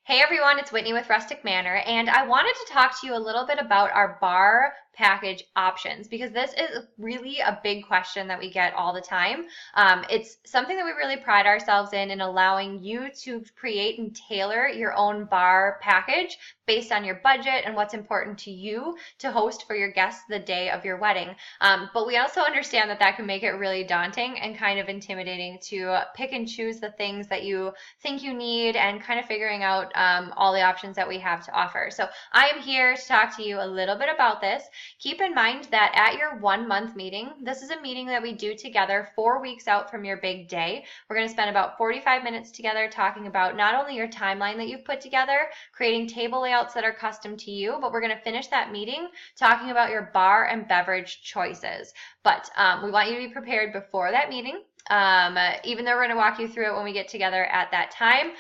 Hey everyone, it's Whitney with Rustic Manor, and I wanted to talk to you a little bit about our bar package options because this is really a big question that we get all the time. It's something that we really pride ourselves in allowing you to create and tailor your own bar package based on your budget and what's important to you to host for your guests the day of your wedding. But we also understand that that can make it really daunting and kind of intimidating to pick and choose the things that you think you need and kind of figuring out all the options that we have to offer. So I am here to talk to you a little bit about this. Keep in mind that at your 1 month meeting, this is a meeting that we do together 4 weeks out from your big day. We're going to spend about 45 minutes together talking about not only your timeline that you've put together, creating table layouts that are custom to you, but we're going to finish that meeting talking about your bar and beverage choices. But we want you to be prepared before that meeting. Even though we're going to walk you through it when we get together at that time,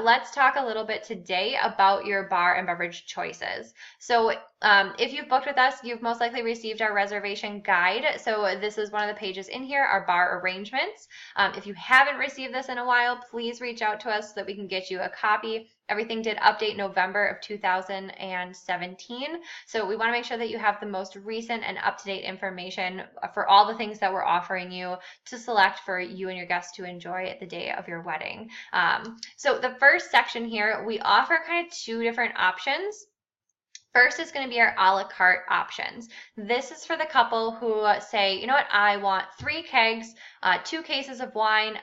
let's talk a little bit today about your bar and beverage choices. So if you've booked with us, you've most likely received our reservation guide. So this is one of the pages in here, our bar arrangements. If you haven't received this in a while, please reach out to us so that we can get you a copy. Everything did update November of 2017. So we want to make sure that you have the most recent and up-to-date information for all the things that we're offering you to select for you and your guests to enjoy at the day of your wedding. So the first section here, we offer kind of two different options. First is going to be our a la carte options. This is for the couple who say, you know what, I want 3 kegs, 2 cases of wine,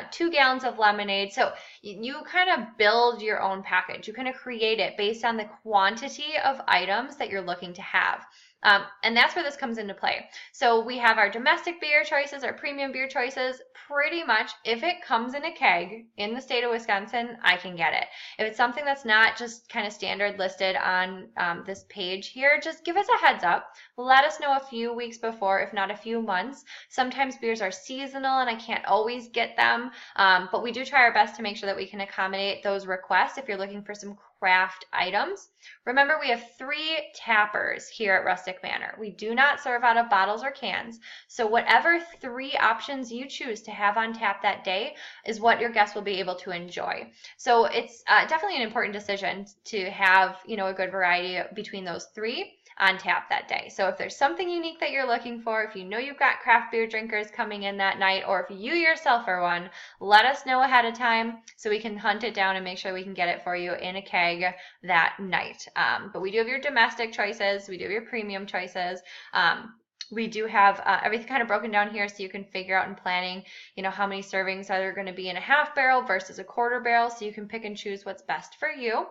2 gallons of lemonade. So you kind of build your own package. You kind of create it based on the quantity of items that you're looking to have. And that's where this comes into play. So we have our domestic beer choices, our premium beer choices. Pretty much, if it comes in a keg in the state of Wisconsin, I can get it. If it's something that's not just kind of standard listed on this page here, just give us a heads up. Let us know a few weeks before, if not a few months. Sometimes beers are seasonal and I can't always get them, but we do try our best to make sure that we can accommodate those requests if you're looking for some craft items. Remember, we have 3 tappers here at Rustic Manor. We do not serve out of bottles or cans. So whatever 3 options you choose to have on tap that day is what your guests will be able to enjoy. So it's definitely an important decision to have, a good variety between those 3 on tap that day. So if there's something unique that you're looking for, if you know you've got craft beer drinkers coming in that night, or if you yourself are one, let us know ahead of time so we can hunt it down and make sure we can get it for you in a keg that night. But we do have your domestic choices, we do have your premium choices. We do have everything kind of broken down here so you can figure out in planning, how many servings are there going to be in a half barrel versus a quarter barrel, so you can pick and choose what's best for you.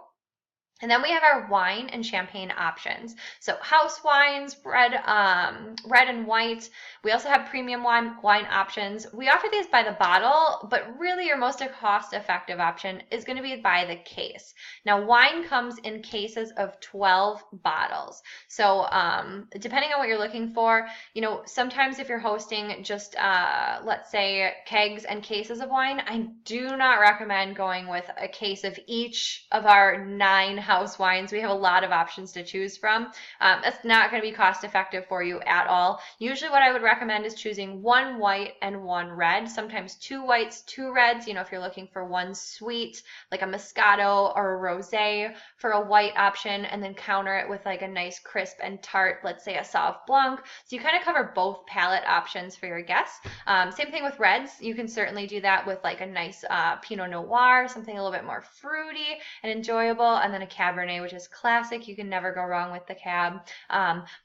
And then we have our wine and champagne options. So house wines, red and white. We also have premium wine options. We offer these by the bottle, but really your most cost-effective option is going to be by the case. Now, wine comes in cases of 12 bottles. So depending on what you're looking for, sometimes if you're hosting just, let's say, kegs and cases of wine, I do not recommend going with a case of each of our 9 house wines. We have a lot of options to choose from. That's not going to be cost effective for you at all. Usually what I would recommend is choosing 1 white and 1 red, sometimes 2 whites, 2 reds, if you're looking for one sweet, like a Moscato or a Rosé for a white option, and then counter it with like a nice crisp and tart, let's say a Sauv Blanc. So you kind of cover both palate options for your guests. Same thing with reds. You can certainly do that with like a nice Pinot Noir, something a little bit more fruity and enjoyable, and then a Cabernet, which is classic. You can never go wrong with the Cab.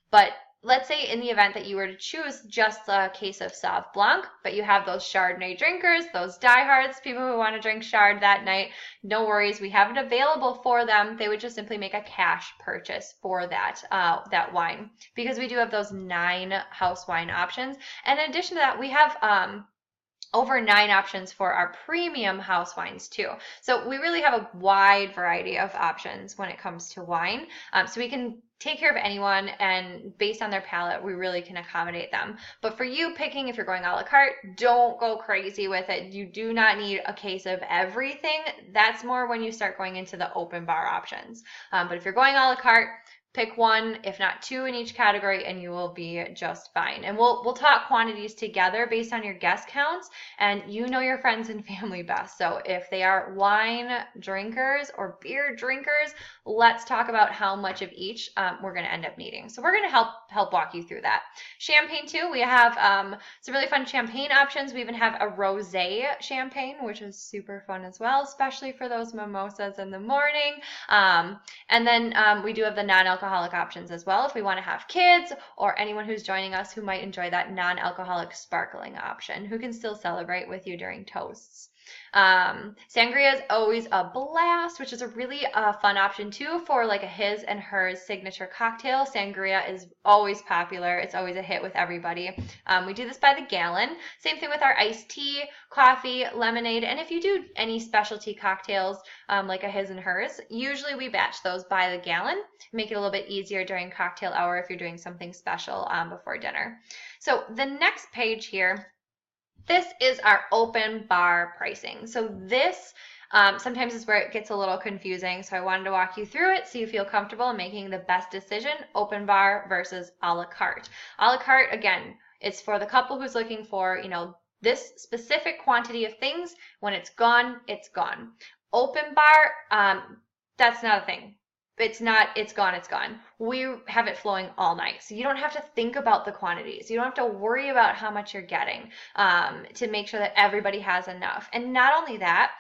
But let's say in the event that you were to choose just a case of Sauv Blanc, but you have those Chardonnay drinkers, those diehards, people who want to drink Chard that night, no worries, we have it available for them. They would just simply make a cash purchase for that wine, because we do have those 9 house wine options. And in addition to that, we have over 9 options for our premium house wines too. So we really have a wide variety of options when it comes to wine. So we can take care of anyone, and based on their palate, we really can accommodate them. But for you picking, if you're going a la carte, don't go crazy with it. You do not need a case of everything. That's more when you start going into the open bar options. But if you're going a la carte, Pick one, if not two in each category, and you will be just fine. And we'll talk quantities together based on your guest counts, and you know your friends and family best. So if they are wine drinkers or beer drinkers, let's talk about how much of each we're going to end up needing. So we're going to help walk you through that. Champagne too, we have some really fun champagne options. We even have a rosé champagne, which is super fun as well, especially for those mimosas in the morning. And then we do have the non-alcoholic options as well if we want to have kids or anyone who's joining us who might enjoy that non-alcoholic sparkling option, who can still celebrate with you during toasts. Sangria is always a blast, which is a really fun option too for like a his and hers signature cocktail. Sangria is always popular. It's always a hit with everybody. We do this by the gallon. Same thing with our iced tea, coffee, lemonade, and if you do any specialty cocktails like a his and hers, usually we batch those by the gallon, make it a little bit easier during cocktail hour if you're doing something special before dinner. So the next page here, this is our open bar pricing. So this sometimes is where it gets a little confusing. So I wanted to walk you through it so you feel comfortable in making the best decision, open bar versus a la carte. A la carte, again, it's for the couple who's looking for, you know, this specific quantity of things. When it's gone, it's gone. Open bar, that's not a thing. It's not, it's gone, it's gone. We have it flowing all night. So you don't have to think about the quantities. You don't have to worry about how much you're getting to make sure that everybody has enough. And not only that,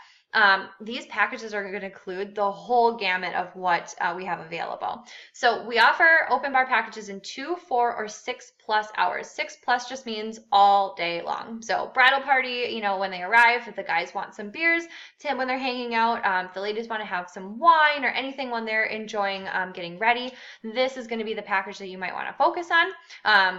these packages are going to include the whole gamut of what we have available. So we offer open bar packages in 2, 4, or 6+ hours. 6+ just means all day long. So bridal party, you know, when they arrive, if the guys want some beers when they're hanging out, if the ladies want to have some wine or anything when they're enjoying getting ready, this is going to be the package that you might want to focus on,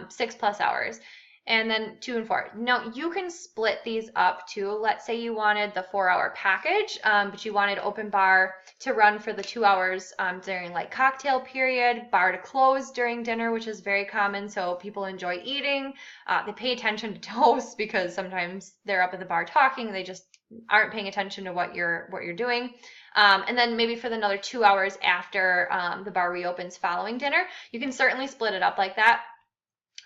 6+ hours. And then 2 and 4. Now you can split these up too. Let's say you wanted the 4-hour package, but you wanted open bar to run for the 2 hours during like cocktail period, bar to close during dinner, which is very common. So people enjoy eating. They pay attention to toasts because sometimes they're up at the bar talking. They just aren't paying attention to what you're doing. And then maybe for another 2 hours after the bar reopens following dinner, you can certainly split it up like that.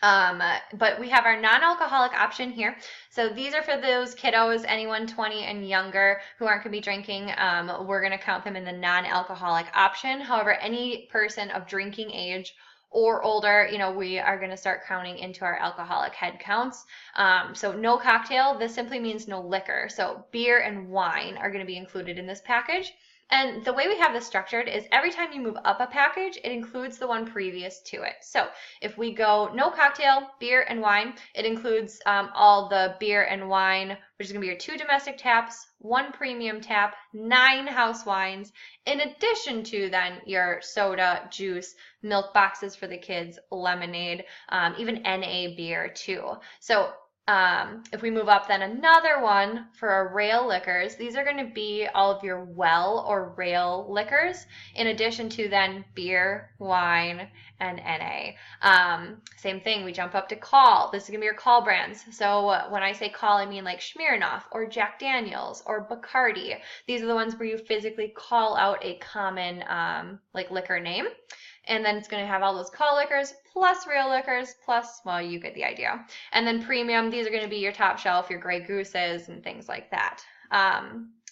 But we have our non-alcoholic option here. So these are for those kiddos, anyone 20 and younger who aren't going to be drinking. We're going to count them in the non-alcoholic option. However, any person of drinking age or older, you know, we are going to start counting into our alcoholic head counts. So no cocktail, this simply means no liquor. So beer and wine are going to be included in this package. And the way we have this structured is every time you move up a package, it includes the one previous to it. So if we go no cocktail, beer and wine, it includes all the beer and wine, which is going to be your 2 domestic taps, 1 premium tap, 9 house wines, in addition to then your soda, juice, milk boxes for the kids, lemonade, even NA beer too. So if we move up then another one for our rail liquors, these are going to be all of your well or rail liquors, in addition to then beer, wine, and NA. Same thing, we jump up to call. This is going to be your call brands. So when I say call, I mean like Smirnoff or Jack Daniels or Bacardi. These are the ones where you physically call out a common like liquor name. And then it's going to have all those call liquors plus real liquors plus, well, you get the idea. And then premium, these are going to be your top shelf, your Grey Gooses and things like that.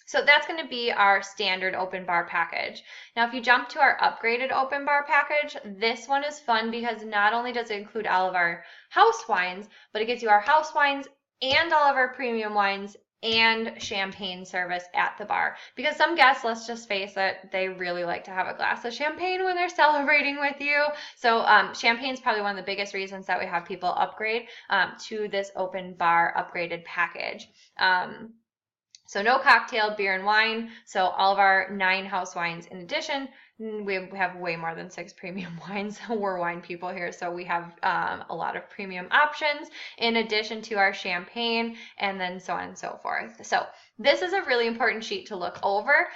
So that's going to be our standard open bar package. Now, if you jump to our upgraded open bar package, this one is fun because not only does it include all of our house wines, but it gives you our house wines and all of our premium wines and champagne service at the bar. Because some guests, let's just face it, they really like to have a glass of champagne when they're celebrating with you. So champagne is probably one of the biggest reasons that we have people upgrade to this open bar upgraded package. So no cocktail, beer and wine. So all of our 9 house wines in addition. We have way more than 6 premium wines. We're wine people here, so we have a lot of premium options in addition to our champagne, and then so on and so forth. So This is a really important sheet to look over.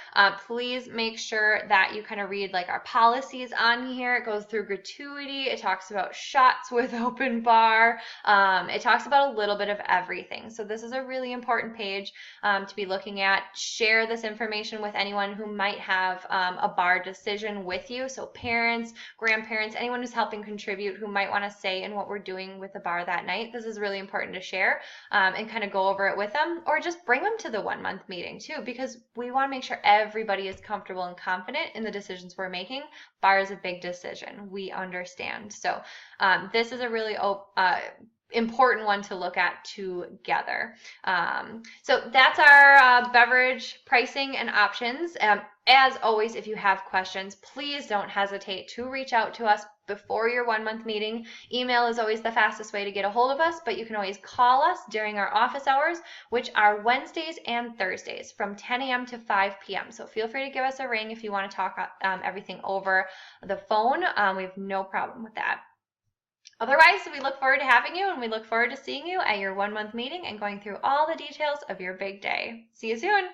Please make sure that you kind of read like our policies on here. It goes through gratuity. It talks about shots with open bar. It talks about a little bit of everything. So this is a really important page to be looking at. Share this information with anyone who might have a bar decision with you. So parents, grandparents, anyone who's helping contribute who might want to say in what we're doing with the bar that night. This is really important to share and kind of go over it with them, or just bring them to the 1 month meeting too, because we want to make sure everybody is comfortable and confident in the decisions we're making. Bar is a big decision. We understand. So this is a really important one to look at together. So that's our beverage pricing and options. As always, if you have questions, please don't hesitate to reach out to us before your 1 month meeting. Email is always the fastest way to get a hold of us, but you can always call us during our office hours, which are Wednesdays and Thursdays from 10 a.m. to 5 p.m. So feel free to give us a ring if you want to talk everything over the phone. We have no problem with that. Otherwise, we look forward to having you, and we look forward to seeing you at your 1 month meeting and going through all the details of your big day. See you soon.